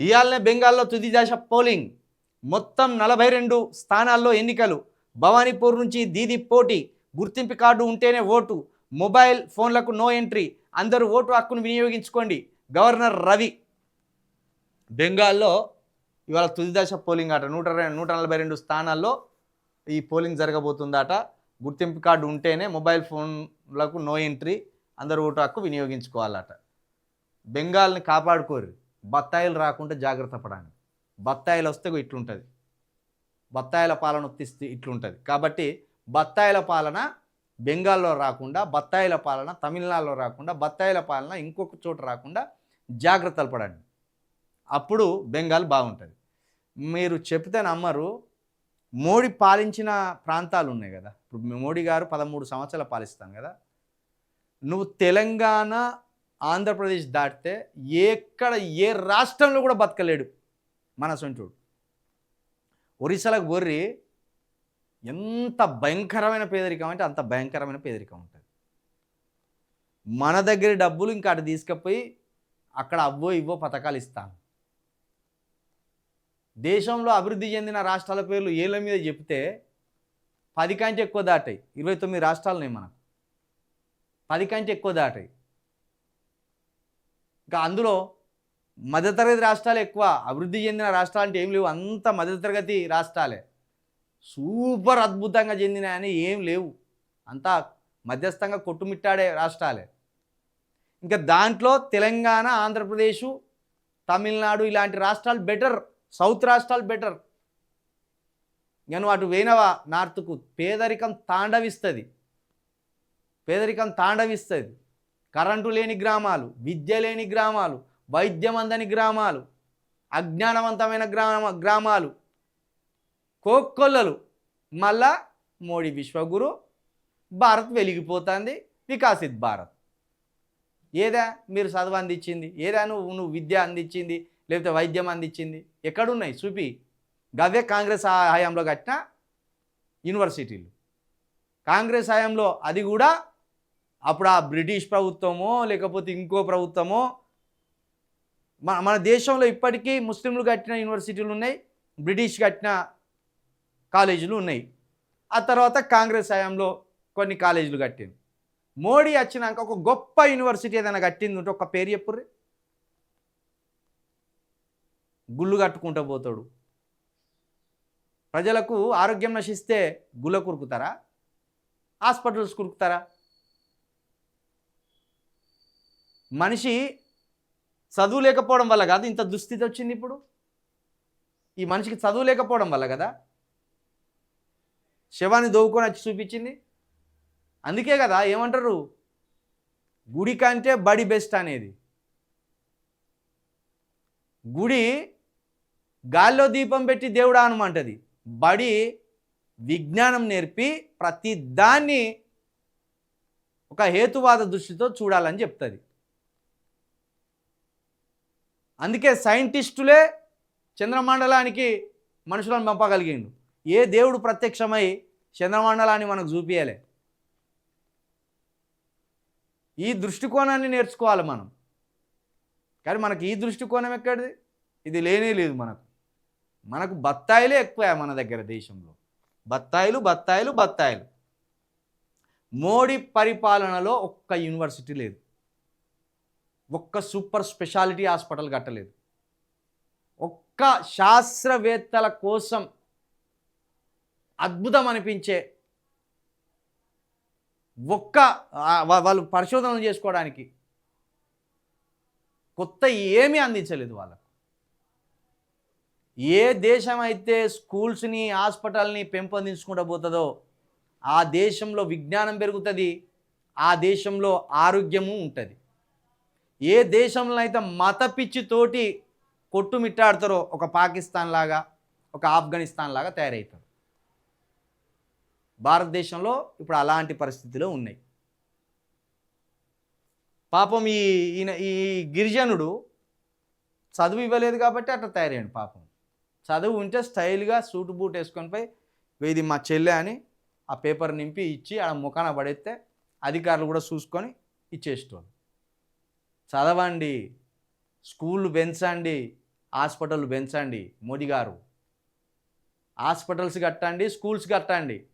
ఇయాలనే బెంగాల్లో తుది దశ పోలింగ్. మొత్తం 42 స్థానాల్లో ఎన్నికలు. భవానీపూర్ నుంచి దీది పోటీ. గుర్తింపు కార్డు ఉంటేనే ఓటు. మొబైల్ ఫోన్లకు నో ఎంట్రీ. అందరూ ఓటు హక్కును వినియోగించుకోండి. గవర్నర్ రవి. బెంగాల్లో ఇవాళ తుది దశ పోలింగ్ అట. 142 స్థానాల్లో ఈ పోలింగ్ జరగబోతుందట. గుర్తింపు కార్డు ఉంటేనే మొబైల్ ఫోన్లకు నో ఎంట్రీ. అందరూ ఓటు హక్కు వినియోగించుకోవాలట. బెంగాల్ని కాపాడుకోరు. బత్తాయిలు రాకుండా జాగ్రత్త పడాలి. బత్తాయిలు వస్తే ఇట్లుంటుంది. బత్తాయిల పాలన వస్తే ఇట్లుంటుంది. కాబట్టి బత్తాయిల పాలన బెంగాల్లో రాకుండా, బత్తాయిల పాలన తమిళనాడులో రాకుండా, బత్తాయిల పాలన ఇంకొక చోట రాకుండా జాగ్రత్తలు పడండి. అప్పుడు బెంగాల్ బాగుంటుంది. మీరు చెప్తే నమ్మరు. మోడీ పాలించిన ప్రాంతాలు ఉన్నాయి కదా. ఇప్పుడు మోడీ గారు 13 సంవత్సరాలు పాలిస్తాను కదా. నువ్వు తెలంగాణ ఆంధ్రప్రదేశ్ దాటితే ఏ రాష్ట్రంలో కూడా బతకలేడు మన సొంటూడు. ఒరిస్సాలకు బొర్రి ఎంత భయంకరమైన పేదరికం అంటే అంత భయంకరమైన పేదరికం ఉంటుంది. మన దగ్గర డబ్బులు ఇంకా అటు తీసుకుపోయి అక్కడ అవ్వో ఇవ్వో పథకాలు ఇస్తాను. దేశంలో అభివృద్ధి చెందిన రాష్ట్రాల పేర్లు ఏళ్ళ మీద చెప్తే 10 కంటే ఎక్కువ దాటాయి. 29 రాష్ట్రాలు ఉన్నాయి మనకు. 10 కంటే ఎక్కువ దాటాయి. ఇంకా అందులో మధ్యతరగతి రాష్ట్రాలు ఎక్కువ. అభివృద్ధి చెందిన రాష్ట్రాలు అంటే ఏం లేవు. అంత మధ్యతరగతి రాష్ట్రాలే. సూపర్ అద్భుతంగా చెందినాయని ఏం లేవు. అంతా మధ్యస్థంగా కొట్టుమిట్టాడే రాష్ట్రాలే. ఇంకా దాంట్లో తెలంగాణ, ఆంధ్రప్రదేశ్, తమిళనాడు ఇలాంటి రాష్ట్రాలు బెటర్. సౌత్ రాష్ట్రాలు బెటర్. నేను అటు వేనవా నార్త్కు పేదరికం తాండవిస్తుంది. కరెంటు లేని గ్రామాలు, విద్య లేని గ్రామాలు, వైద్యం అందని గ్రామాలు, అజ్ఞానవంతమైన గ్రామాలు, కోక్కొల్లలు. మళ్ళా మోడీ విశ్వగురు. భారత్ వెలిగిపోతుంది. వికాసిత్ భారత్. ఏదా మీరు చదువు అందించింది? ఏదా నువ్వు విద్య అందించింది? లేకపోతే వైద్యం అందించింది? ఎక్కడున్నాయి చూపి. గవే కాంగ్రెస్ హయాంలో కట్టిన యూనివర్సిటీలు. కాంగ్రెస్ హయాంలో అది కూడా అప్పుడు ఆ బ్రిటిష్ ప్రభుత్వమో లేకపోతే ఇంకో ప్రభుత్వమో. మన దేశంలో ఇప్పటికీ ముస్లింలు కట్టిన యూనివర్సిటీలు ఉన్నాయి, బ్రిటిష్ కట్టిన కాలేజీలు ఉన్నాయి. ఆ తర్వాత కాంగ్రెస్ హయాంలో కొన్ని కాలేజీలు కట్టింది. మోడీ వచ్చినాక ఒక గొప్ప యూనివర్సిటీ ఏదైనా కట్టింది ఉంటే ఒక పేరు చెప్పుర్రి. గుళ్ళు కట్టుకుంటూ పోతాడు. ప్రజలకు ఆరోగ్యం నశిస్తే గుళ్ళ కురుకుతారా? హాస్పిటల్స్ కురుకుతారా? మనిషి చదువు లేకపోవడం వల్ల కాదు ఇంత దుస్థితి వచ్చింది. ఇప్పుడు ఈ మనిషికి చదువు లేకపోవడం వల్ల కదా శవాన్ని దోవుకొని వచ్చి చూపించింది. అందుకే కదా ఏమంటారు, గుడి కంటే బడి బెస్ట్ అనేది. గుడి గాల్లో దీపం పెట్టి దేవుడా అనమంటది. బడి విజ్ఞానం నేర్పి ప్రతి దాన్ని ఒక హేతువాద దృష్టితో చూడాలని చెప్తుంది. అందుకే సైంటిస్టులే చంద్రమండలానికి మనుషులను పంపగలిగిండు. ఏ దేవుడు ప్రత్యక్షమై చంద్రమండలాన్ని మనకు చూపించలే. ఈ దృష్టికోణాన్ని నేర్చుకోవాలి మనం. కానీ మనకి ఈ దృష్టికోణం ఎక్కడిది? ఇది లేనే లేదు. మనకు బత్తాయిలే ఎక్కువ మన దగ్గర దేశంలో. బత్తాయిలు. మోడీ పరిపాలనలో ఒక్క యూనివర్సిటీ లేదు, ఒక్క సూపర్ స్పెషాలిటీ హాస్పిటల్ కట్టలేదు, ఒక్క శాస్త్రవేత్తల కోసం అద్భుతం అనిపించే వాళ్ళు పరిశోధనలు చేసుకోవడానికి కొత్త ఏమీ అందించలేదు వాళ్ళకు. ఏ దేశం అయితే స్కూల్స్ని, హాస్పిటల్ని పెంపొందించుకుంటూ పోతుందో ఆ దేశంలో విజ్ఞానం పెరుగుతుంది, ఆ దేశంలో ఆరోగ్యము ఉంటుంది. ఏ దేశంలో అయితే మత పిచ్చితోటి కొట్టుమిట్టాడుతారో ఒక పాకిస్తాన్ లాగా, ఒక ఆఫ్ఘనిస్తాన్ లాగా తయారవుతారు. భారతదేశంలో ఇప్పుడు అలాంటి పరిస్థితులు ఉన్నాయి. పాపం ఈ గిరిజనుడు చదువు ఇవ్వలేదు కాబట్టి అట్లా తయారయ్యాడు. పాపం చదువు ఉంటే స్టైల్గా సూటు బూట్ వేసుకొని పోయి ఇది మా చెల్లె అని ఆ పేపర్ నింపి ఇచ్చి ఆ ముఖాన పడేస్తే అధికారులు కూడా చూసుకొని ఇచ్చేసేటోళ్ళు. చదవండి, స్కూళ్ళు పెంచండి, హాస్పిటల్ పెంచండి మోడీ గారు. హాస్పిటల్స్ కట్టండి, స్కూల్స్ కట్టండి.